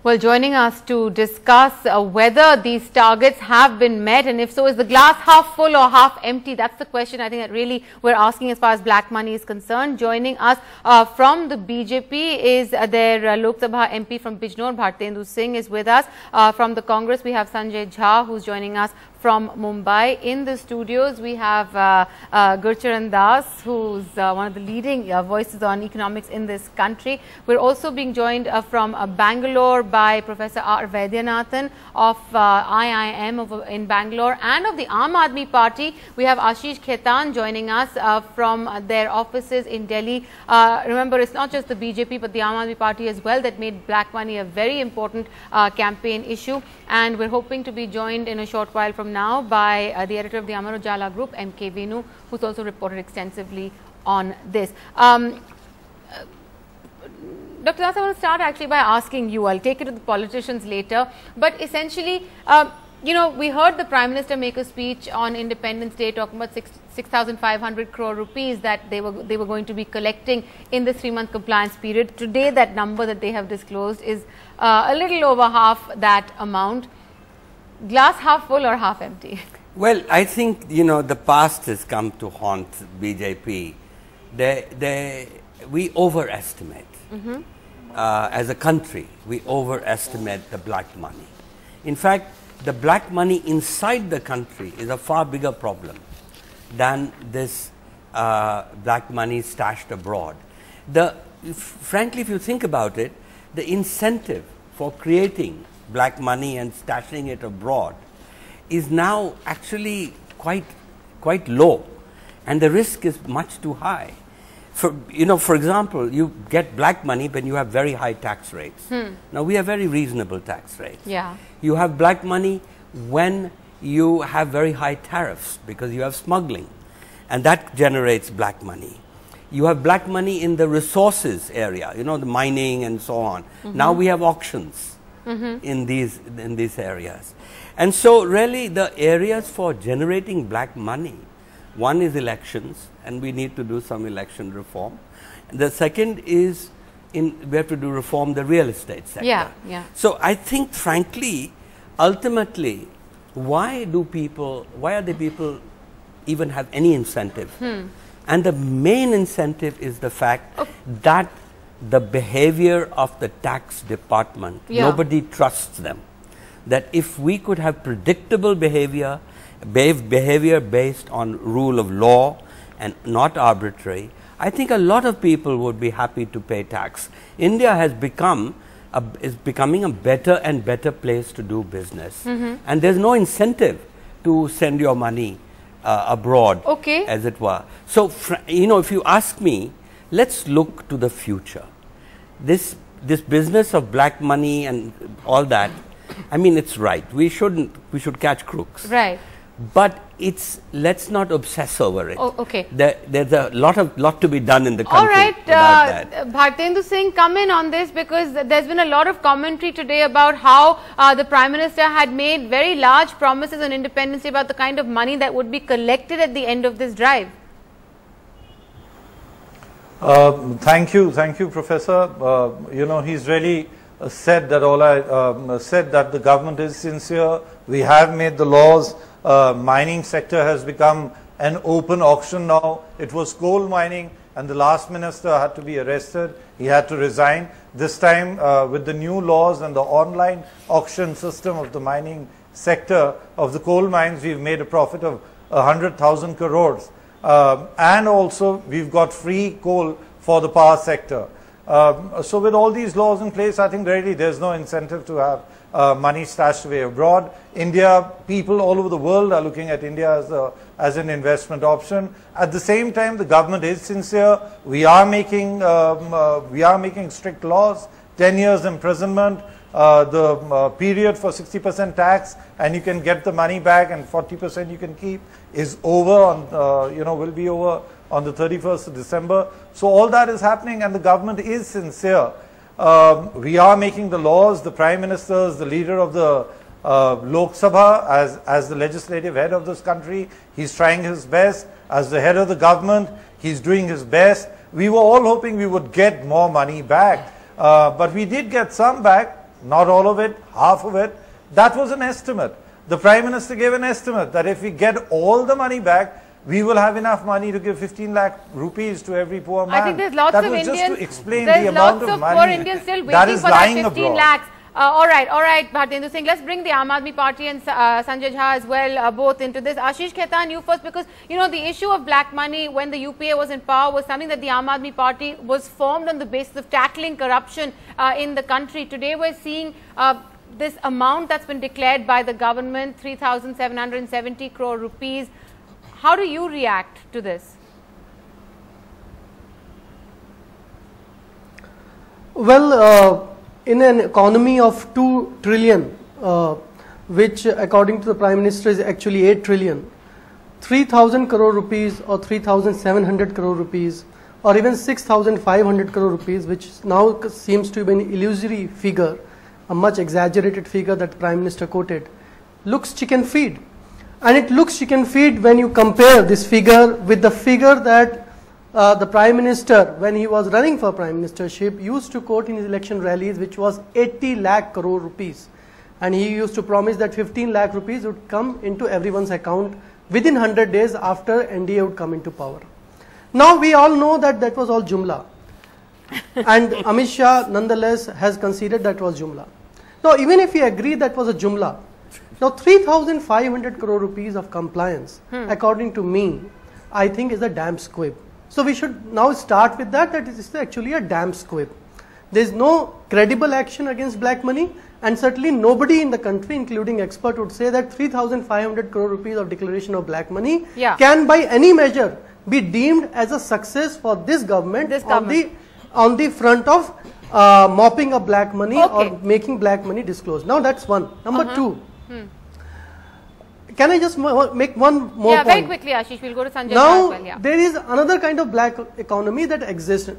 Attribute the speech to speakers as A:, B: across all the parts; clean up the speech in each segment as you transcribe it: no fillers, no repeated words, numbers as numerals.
A: Well, joining us to discuss whether these targets have been met, and if so, is the glass half full or half empty? That's the question I think that really we're asking as far as black money is concerned. Joining us from the BJP is their Lok Sabha MP from Bijnor, Bhartendu Singh is with us. From the Congress, we have Sanjay Jha, who's joining us from Mumbai. In the studios, we have Gurcharan Das, who's one of the leading voices on economics in this country. We're also being joined from Bangalore by Professor R. Vaidyanathan of IIM in Bangalore, and of the Aam Aadmi Party, we have Ashish Khaitan joining us from their offices in Delhi. Remember, it's not just the BJP but the Aam Aadmi Party as well that made black money a very important campaign issue, and we're hoping to be joined in a short while from now by the editor of the Amar Ujala Group, M.K. Venu, who's also reported extensively on this. Dr. Das, I want to start actually by asking you. I'll take it to the politicians later, but essentially, you know, we heard the Prime Minister make a speech on Independence Day talking about 6,500 crore rupees that they were going to be collecting in the 3-month compliance period. Today, that number that they have disclosed is a little over half that amount. Glass half full or half empty?
B: Well, I think, you know, the past has come to haunt BJP. We overestimate. As a country, we overestimate the black money. In fact, the black money inside the country is a far bigger problem than this black money stashed abroad. Frankly, if you think about it, the incentive for creating black money and stashing it abroad is now actually quite low, and the risk is much too high. For example, you get black money when you have very high tax rates. Now, we have very reasonable tax rates.
A: Yeah.
B: You have black money when you have very high tariffs because you have smuggling, and that generates black money. You have black money in the resources area, you know, the mining and so on. Now we have auctions in these areas. And so really the areas for generating black money, one is elections, and we need to do some election reform. The second is we have to do reform the real estate sector.
A: Yeah.
B: So I think, frankly, ultimately, why are the people even have any incentive? And the main incentive is the fact that the behavior of the tax department, nobody trusts them. That if we could have predictable behavior based on rule of law and not arbitrary, I think a lot of people would be happy to pay tax. India has is becoming a better and better place to do business, and there's no incentive to send your money abroad, as it were. So, you know, if you ask me, let's look to the future. This business of black money and all that, I mean, it's right. We should catch crooks.
A: Right.
B: But let's not obsess over it. There's a lot to be done in the country.
A: All right,
B: that.
A: Bhartendu Singh, come in on this, because there's been a lot of commentary today about how the Prime Minister had made very large promises on Independence Day about the kind of money that would be collected at the end of this drive.
C: Thank you, Professor. You know, he's really said that said that the government is sincere. We have made the laws. Mining sector has become an open auction now. It was coal mining, and the last minister had to be arrested. He had to resign. This time, with the new laws and the online auction system of the mining sector of the coal mines, we've made a profit of 100,000 crores. And also, we've got free coal for the power sector. So with all these laws in place, I think really there's no incentive to have money stashed away abroad. People all over the world are looking at India as an investment option. At the same time, the government is sincere. We are making strict laws, 10 years imprisonment, the period for 60% tax, and you can get the money back, and 40% you can keep, is over on, will be over on the 31st of December. So all that is happening, and the government is sincere. We are making the laws. The Prime Minister is the leader of the Lok Sabha as the legislative head of this country. He's trying his best. As the head of the government, he's doing his best. We were all hoping we would get more money back, but we did get some back. not all of it, half of it. That was an estimate. The Prime Minister gave an estimate that if we get all the money back, we will have enough money to give 15 lakh rupees to every poor man.
A: I think there's lots
C: that
A: of
C: was
A: Indians,
C: just to explain the amount of money
A: poor Indians still waiting
C: that is
A: for that
C: lying
A: 15
C: abroad.
A: lakhs. All right, Bhartendu Singh. Let's bring the Aam Aadmi Party and Sanjay Jha as well, both into this. Ashish Khaitan, you first, because you know the issue of black money when the UPA was in power was something that the Aam Aadmi Party was formed on the basis of tackling corruption in the country. Today we're seeing this amount that's been declared by the government, 3,770 crore rupees. How do you react to this?
D: Well, in an economy of 2 trillion, which according to the Prime Minister is actually 8 trillion, 3,000 crore rupees or 3,700 crore rupees or even 6,500 crore rupees, which now seems to be an illusory figure, a much exaggerated figure that the Prime Minister quoted, looks chicken feed. And it looks chicken feed when you compare this figure with the figure that the Prime Minister, when he was running for Prime Ministership, used to quote in his election rallies, which was 80 lakh crore rupees. And he used to promise that 15 lakh rupees would come into everyone's account within 100 days after NDA would come into power. Now we all know that that was all Jumla. And Amit Shah nonetheless has conceded that was Jumla. Now even if we agree that was a Jumla, now 3,500 crore rupees of compliance, according to me, I think is a damn squib. So we should now start with that it is actually a damn squib. There is no credible action against black money, and certainly nobody in the country, including expert, would say that 3,500 crore rupees of declaration of black money can by any measure be deemed as a success for this government, on the front of mopping up black money or making black money disclosed. Now that's one. Number two. Can I just make one more point?
A: Very quickly, Ashish. We'll go to Sanjay
D: now,
A: as well.
D: There is another kind of black economy that exists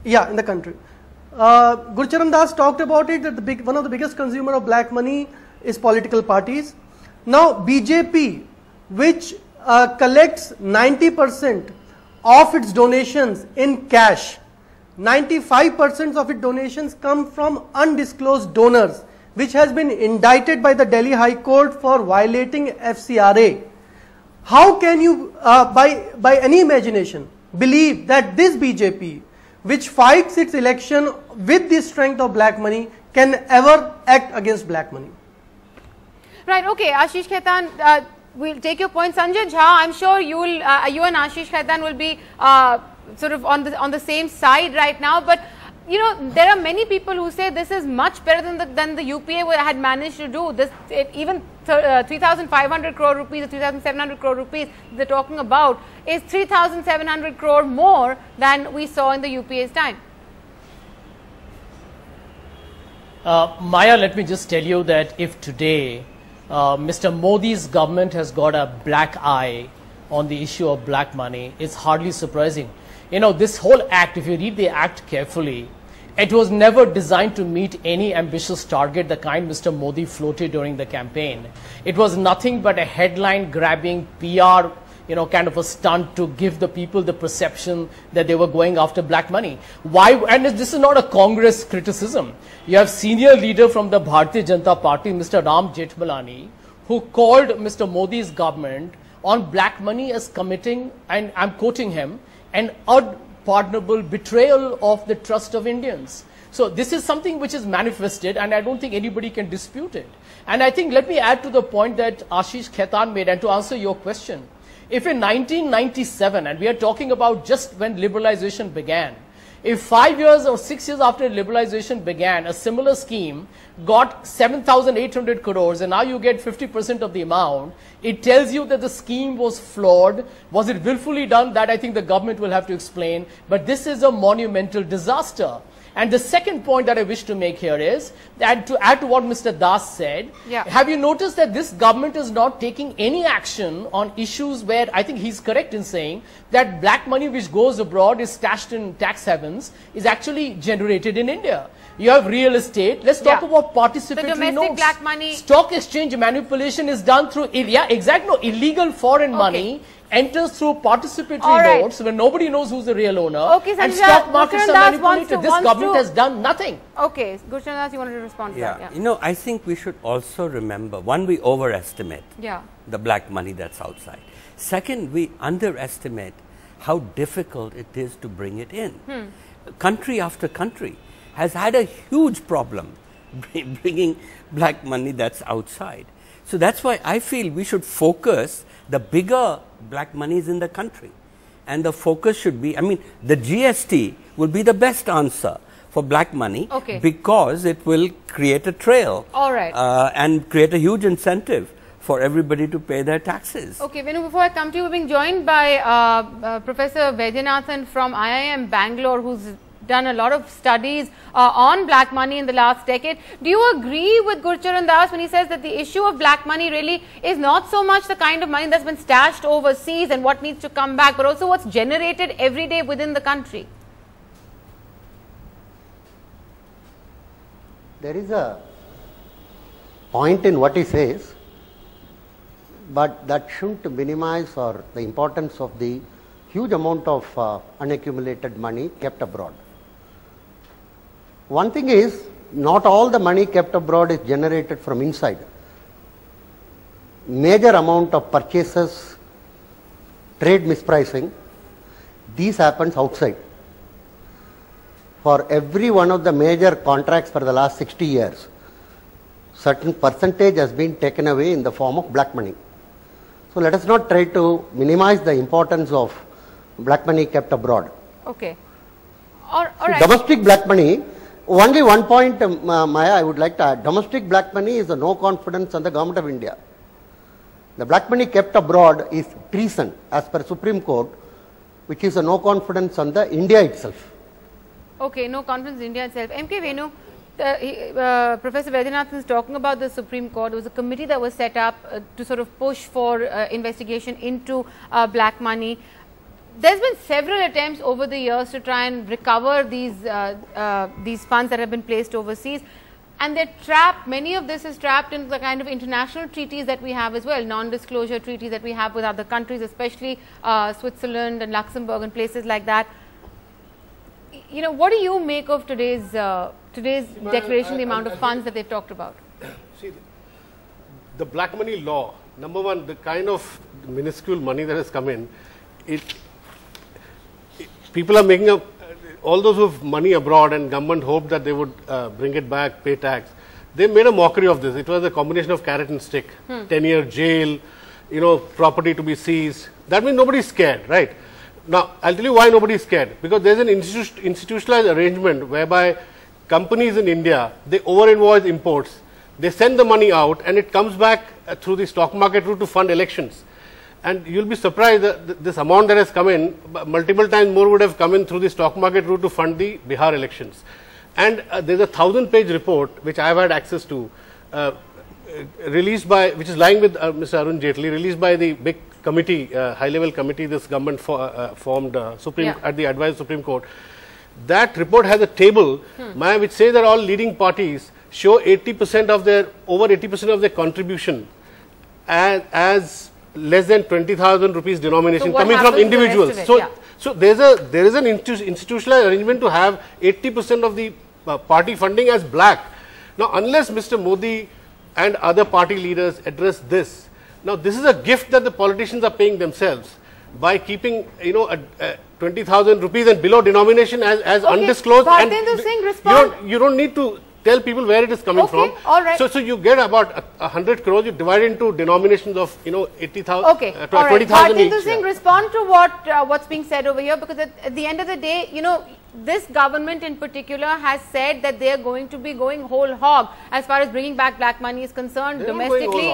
D: in the country. Gurcharan Das talked about it, that one of the biggest consumer of black money is political parties. Now, BJP, which collects 90% of its donations in cash, 95% of its donations come from undisclosed donors, which has been indicted by the Delhi High Court for violating FCRA. How can you, by any imagination, believe that this BJP, which fights its election with the strength of black money, can ever act against black money?
A: Right, okay, Ashish Khaitan, we'll take your point. Sanjay Jha, I'm sure you and Ashish Khaitan will be sort of on the same side right now, but you know, there are many people who say this is much better than the UPA had managed to do. Even 3,500 crore rupees or 3,700 crore rupees they're talking about is 3,700 crore more than we saw in the UPA's time.
E: Maya, let me just tell you that if today Mr. Modi's government has got a black eye on the issue of black money, it's hardly surprising. You know, this whole act, if you read the act carefully, it was never designed to meet any ambitious target, the kind Mr. Modi floated during the campaign. It was nothing but a headline-grabbing PR, you know, kind of a stunt to give the people the perception that they were going after black money. Why? And this is not a Congress criticism. You have senior leader from the Bharatiya Janata Party, Mr. Ram Jethmalani, who called Mr. Modi's government on black money as committing, and I'm quoting him, an unpardonable betrayal of the trust of Indians. So this is something which is manifested, and I don't think anybody can dispute it. And I think, let me add to the point that Ashish Khaitan made, and to answer your question, if in 1997, and we are talking about just when liberalization began, if 5 years or 6 years after liberalization began, a similar scheme got 7,800 crores and now you get 50% of the amount, it tells you that the scheme was flawed. Was it willfully done? That I think the government will have to explain. But this is a monumental disaster. And the second point that I wish to make here is that, to add to what Mr. Das said, have you noticed that this government is not taking any action on issues where I think he's correct in saying that black money which goes abroad is stashed in tax havens is actually generated in India. you have real estate. Let's talk about participatory
A: the domestic
E: notes.
A: black money.
E: Stock exchange manipulation is done through, illegal foreign money enters through participatory notes when nobody knows who's the real owner.
A: Okay,
E: and stock markets are manipulated. This government has done nothing.
A: Okay, Gurcharan Das, you wanted to respond to that?
B: Yeah, you know, I think we should also remember, one, we overestimate
A: Yeah.
B: the black money that's outside. Second, we underestimate how difficult it is to bring it in. Country after country has had a huge problem bringing black money that's outside. So that's why I feel we should focus the bigger black monies in the country, and the focus should be, I mean, the GST will be the best answer for black money, because it will create a trail and create a huge incentive for everybody to pay their taxes.
A: Okay, Venu, before I come to you, we're being joined by Professor Vaidyanathan from IIM Bangalore, who's done a lot of studies on black money in the last decade. Do you agree with Gurcharan Das when he says that the issue of black money really is not so much the kind of money that's been stashed overseas and what needs to come back, but also what's generated every day within the country?
F: There is a point in what he says, but that shouldn't minimize or the importance of the huge amount of unaccumulated money kept abroad. One thing is, not all the money kept abroad is generated from inside. Major amount of purchases, trade mispricing, these happens outside. For every one of the major contracts for the last 60 years, certain percentage has been taken away in the form of black money. So let us not try to minimize the importance of black money kept abroad.
A: Okay. All right.
F: Domestic black money, only one point, Maya, I would like to add. Domestic black money is a no confidence on the government of India. The black money kept abroad is treason as per Supreme Court, which is a no confidence on the India itself.
A: Okay, no confidence in India itself. M.K. Venu, Professor Vaidyanathan is talking about the Supreme Court. There was a committee that was set up to sort of push for investigation into black money. There's been several attempts over the years to try and recover these funds that have been placed overseas, and they're trapped. Many of this is trapped in the kind of international treaties that we have as well, non-disclosure treaties that we have with other countries, especially Switzerland and Luxembourg and places like that. You know, what do you make of today's declaration, the amount of funds that they've talked about?
G: See, the black money law, number one, the kind of minuscule money that has come in, people are making up, all those who have money abroad and government hoped that they would bring it back, pay tax. They made a mockery of this. It was a combination of carrot and stick, 10-year jail, you know, property to be seized. That means nobody is scared, right? Now, I'll tell you why nobody is scared. Because there's an institutionalized arrangement whereby companies in India, they over-invoice imports, they send the money out and it comes back through the stock market route to fund elections. And you'll be surprised that this amount that has come in, multiple times more would have come in through the stock market route to fund the Bihar elections. And there's a 1000-page report which I've had access to, released by, which is lying with Mr. Arun Jaitley, released by the big committee, high-level committee this government formed at the advice of Supreme Court. That report has a table, Maya, which says that all leading parties show 80% of their, over 80% of their contribution as less than 20,000 rupees denomination coming from individuals. So there is an institutionalized arrangement to have 80% of the party funding as black. Now, unless Mr. Modi and other party leaders address this, now this is a gift that the politicians are paying themselves by keeping, you know, 20,000 rupees and below denomination as undisclosed. And you don't need to tell people where it is coming from.
A: All right.
G: So you get about 100 crores, you divide into denominations of, you know, 80,000,
A: 20,000 each. Singh, respond to what's being said over here, because at the end of the day, you know, this government in particular has said that they are going to be going whole hog as far as bringing back black money is concerned, domestically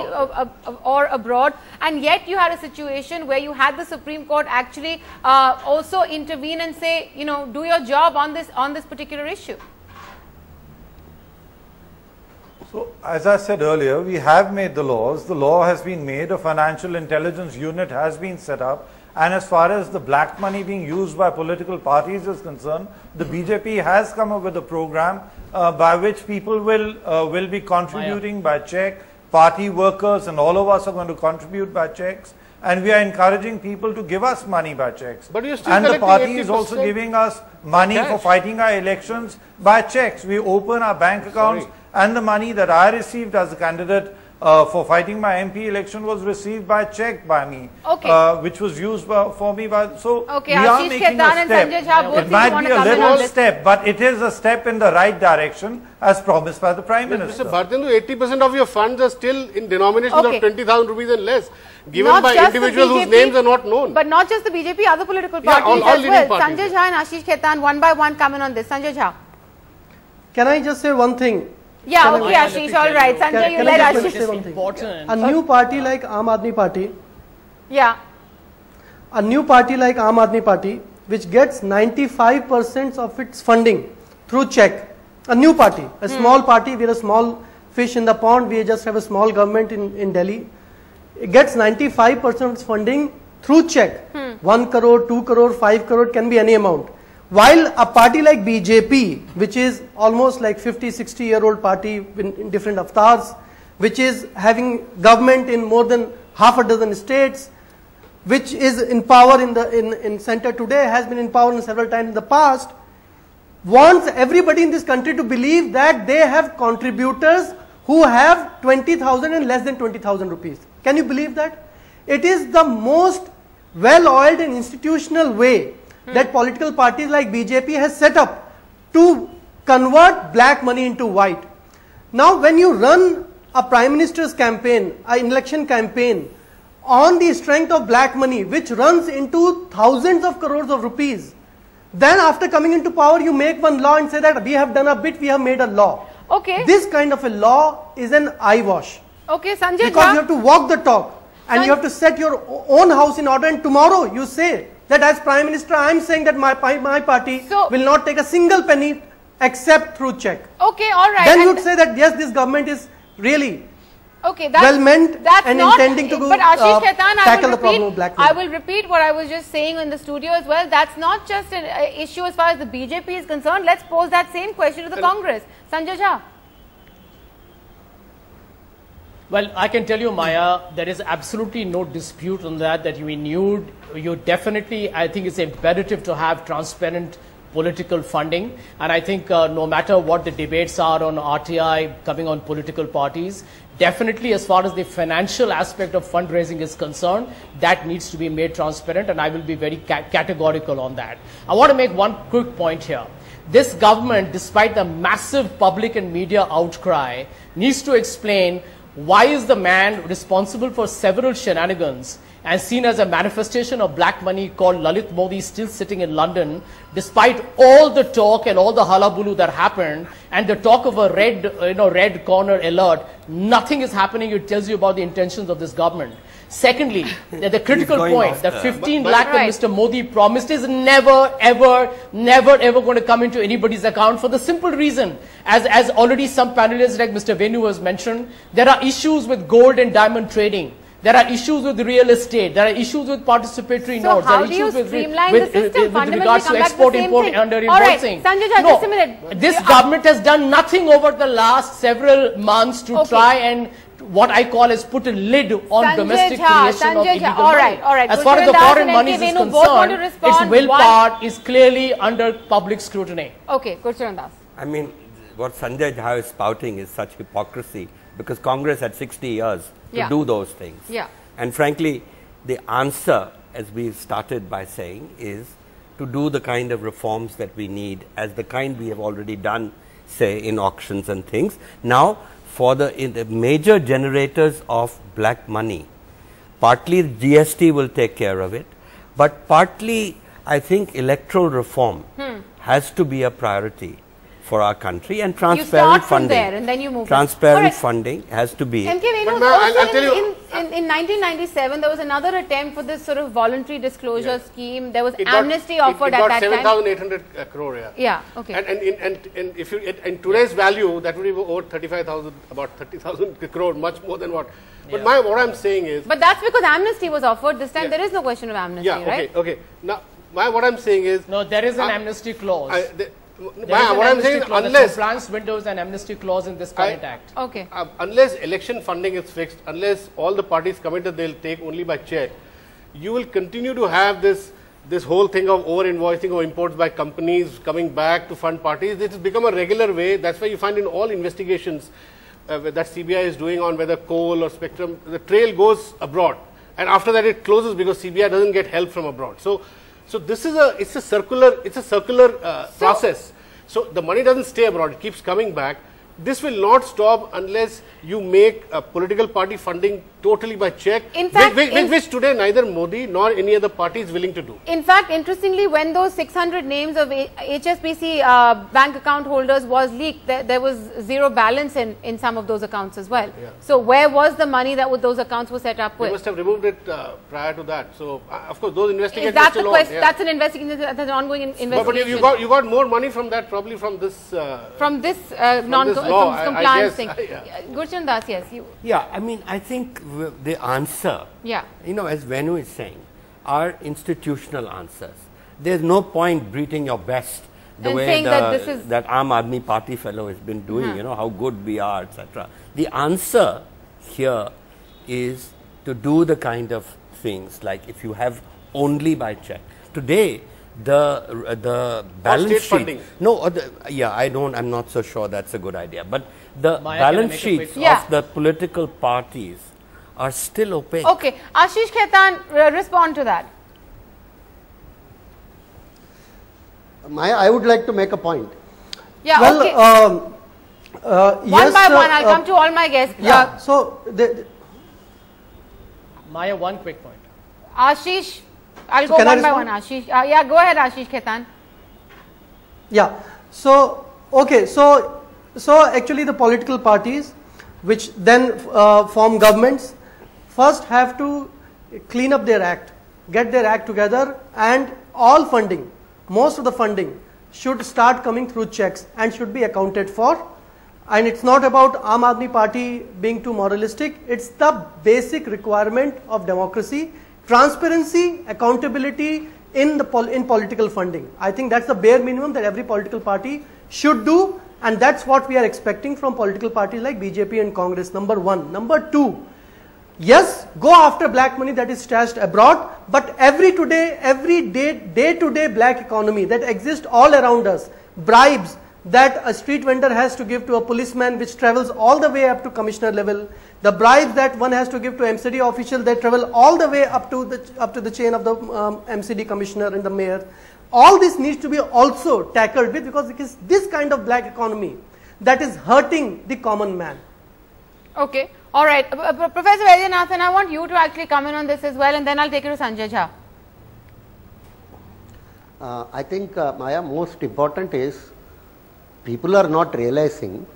A: or abroad. And yet you had a situation where you had the Supreme Court actually also intervene and say, you know, do your job on this particular issue.
C: So, as I said earlier, we have made the laws. The law has been made, a financial intelligence unit has been set up, And as far as the black money being used by political parties is concerned, the BJP has come up with a program by which people will be contributing by check. Party workers and all of us are going to contribute by checks. And we are encouraging people to give us money by checks.
G: But you're still
C: and the party
G: 80%
C: is also giving us money for fighting our elections by checks. We open our bank accounts and the money that I received as a candidate for fighting my MP election was received by check by me, which was used for me by. So we are making a step. It might be a little step, but it is a step in the right direction as promised by the Prime Minister.
G: Mr. Bhartendu, 80% of your funds are still in denominations of 20,000 rupees and less, given
A: not
G: by individuals whose names are not known.
A: But not just the BJP, other political parties
G: all
A: as well.
G: parties.
A: Sanjay Jha and Ashish Khaitan, one by one, come in on this. Sanjay Jha.
D: Can I just say one thing?
A: Yeah, okay, Ashish, all right. Sanjay, you let Ashish
D: say one thing. A new party like Aam Aadmi Party, a new party like Aam Aadmi Party, which gets 95% of its funding through check, a new party, a small party, we are a small fish in the pond, we just have a small government in Delhi, it gets 95% of its funding through check, 1 crore, 2 crore, 5 crore, can be any amount. While a party like BJP, which is almost like 50, 60-year-old party in different avatars, which is having government in more than half a dozen states, which is in power in center today, has been in power several times in the past, wants everybody in this country to believe that they have contributors who have 20,000 and less than 20,000 rupees. Can you believe that? It is the most well-oiled and institutional way that political parties like BJP has set up to convert black money into white. Now when you run a Prime Minister's campaign, an election campaign on the strength of black money which runs into thousands of crores of rupees, then after coming into power you make one law and say that we have done a bit, we have made a law.
A: Okay.
D: This kind of a law is an eyewash.
A: Okay, Sanjay
D: Because
A: Jha,
D: you have to walk the talk and you have to set your own house in order, and tomorrow you say that as Prime Minister I am saying that my party will not take a single penny except through check.
A: Okay, all right.
D: Then you would say that yes, this government is really well meant and intending to
A: but Ashish Khaitan,
D: tackle the problem of black money.
A: I will repeat what I was just saying in the studio as well. That's not just an issue as far as the BJP is concerned. Let's pose that same question to the Congress. Sanjay Jha.
E: Well, I can tell you, Maya, there is absolutely no dispute on that you definitely, I think it's imperative to have transparent political funding. And I think no matter what the debates are on RTI coming on political parties, definitely as far as the financial aspect of fundraising is concerned, that needs to be made transparent, and I will be very categorical on that. I want to make one quick point here. This government, despite the massive public and media outcry, needs to explain why is the man responsible for several shenanigans and seen as a manifestation of black money called Lalit Modi still sitting in London, despite all the talk and all the hullabaloo that happened and the talk of a red corner alert. Nothing is happening. It tells you about the intentions of this government. Secondly, the critical point that 15 lakh that Mr. Modi promised is never ever going to come into anybody's account, for the simple reason, as already some panelists like Mr. Venu has mentioned, there are issues with gold and diamond trading. There are issues with real estate. There are issues with participatory notes.
A: How do you streamline the system?
E: With regards to export, import, and under
A: All right,
E: invoicing.
A: Sanjay Jha, just a minute.
E: This government has done nothing over the last several months to try and what I call is put a lid on domestic creation of illegal money.
A: All right.
E: As far as the foreign money is concerned, its will part is clearly under public scrutiny.
A: Okay, Gurcharan Das.
B: I mean, what Sanjay Jha is spouting is such hypocrisy, because Congress had 60 years to do those things. And frankly, the answer, as we started by saying, is to do the kind of reforms that we need, as the kind we have already done, say, in auctions and things. Now, for the major generators of black money, partly GST will take care of it, but partly I think electoral reform has to be a priority. for our country, and
A: You
B: transparent
A: start from
B: funding.
A: there and then you move.
B: Transparent
A: Alright.
B: funding has to be.
A: MK Venu,
G: But ma'am, I'll tell you-
A: in 1997, there was another attempt for this sort of voluntary disclosure scheme. There was
G: It got-
A: amnesty offered
G: it got
A: at that time.
G: 7,800 crore, yeah.
A: Yeah, okay.
G: And if you in today's value, that would be over 35,000, about 30,000 crore, much more than what. But what I'm saying is,
A: But that's because amnesty was offered. This time
G: Yeah.
A: there is no question of amnesty,
G: yeah, okay,
A: right?
G: okay. Now, what I'm saying is,
E: No, there is an
G: I-
E: amnesty clause.
G: There is
E: There is an
G: what I'm
E: amnesty
G: saying is,
E: clause, the
G: unless
E: compliance window is an amnesty clause in this current act.
A: Okay.
G: unless election funding is fixed, unless all the parties committed they'll take only by check, you will continue to have this whole thing of over invoicing or imports by companies coming back to fund parties. It has become a regular way. That's why you find in all investigations that CBI is doing on whether coal or spectrum, the trail goes abroad, and after that it closes because CBI doesn't get help from abroad. So this is a circular process. So the money doesn't stay abroad; it keeps coming back. This will not stop unless you make political party funding totally by check,
A: In fact,
G: which today neither Modi nor any other party is willing to do.
A: In fact, interestingly, when those 600 names of HSBC bank account holders was leaked, there was zero balance in some of those accounts as well.
G: Yeah.
A: So where was the money that those accounts were set up
G: They
A: with?
G: must have removed it prior to that. So of course those
A: Is
G: investigations
A: that
G: are still
A: the
G: on.
A: question?
G: Yeah.
A: That's an investigation. That's an ongoing investigation.
G: But you got more money from that, probably from this.
A: From this
G: law, I
A: compliance
G: guess,
A: thing.
G: yeah.
A: Gurchan Das, yes.
B: Yeah, I mean, I think the answer,
A: Yeah.
B: as Venu is saying, are institutional answers. There's no point breathing your best the
A: And
B: way
A: saying that this is-
B: that Aam Aadmi Party fellow has been doing, how good we are, etc. The answer here is to do the kind of things like if you have only by check. Today, the balance
G: state
B: sheet.
G: funding.
B: No, I'm not so sure that's a good idea. But the
E: Maya, can I
B: balance
E: make a
B: sheets
E: quick-
A: Yeah.
B: of the political parties are still opaque.
A: Okay. Ashish Khaitan, respond to that.
F: Maya, I would like to make a point.
A: Yeah,
D: Well,
A: okay.
D: yes,
A: one by one, I'll come to all my guests.
D: Yeah. So
E: Maya, one quick point.
A: Ashish, I'll
D: So
A: go
D: can I
A: one by
D: respond?
A: one. Ashish, yeah, go ahead, Ashish Khaitan.
D: yeah. So okay. So actually, the political parties, which then form governments, first have to clean up their act, get their act together, and all funding, most of the funding, should start coming through checks and should be accounted for. And it's not about Aam Aadmi Party being too moralistic. It's the basic requirement of democracy, transparency, accountability in political funding. I think that's the bare minimum that every political party should do, and that's what we are expecting from political parties like BJP and Congress. Number one. Number two, yes, go after black money that is stashed abroad, but every day-to-day black economy that exists all around us, bribes that a street vendor has to give to a policeman, which travels all the way up to commissioner level, the bribes that one has to give to MCD official that travel all the way up to the chain of the MCD commissioner and the mayor. All this needs to be also tackled with, because it is this kind of black economy that is hurting the common man.
A: Okay. All right. Professor Vaidyanathan, I want you to actually come in on this as well, and then I'll take it to Sanjay Jha.
F: I think, Maya, most important is people are not realizing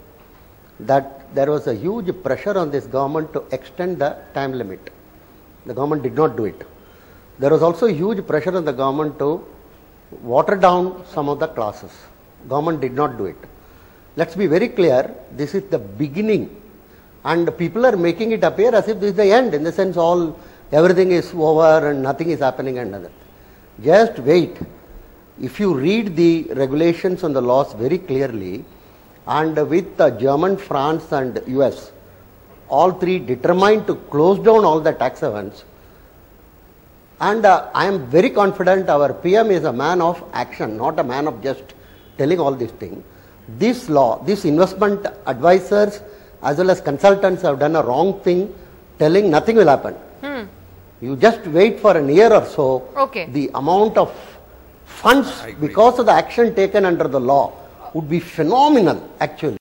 F: that there was a huge pressure on this government to extend the time limit. The government did not do it. There was also huge pressure on the government to water down some of the classes. Government did not do it. Let's be very clear, this is the beginning, and people are making it appear as if this is the end, in the sense everything is over and nothing is happening and other. Just wait. If you read the regulations and the laws very clearly, and with German, France and US, all three determined to close down all the tax havens, and I am very confident our PM is a man of action, not a man of just telling all these things. This law, these investment advisors as well as consultants have done a wrong thing, telling nothing will happen. You just wait for a year or so,
A: Okay.
F: the amount of funds because of the action taken under the law would be phenomenal actually.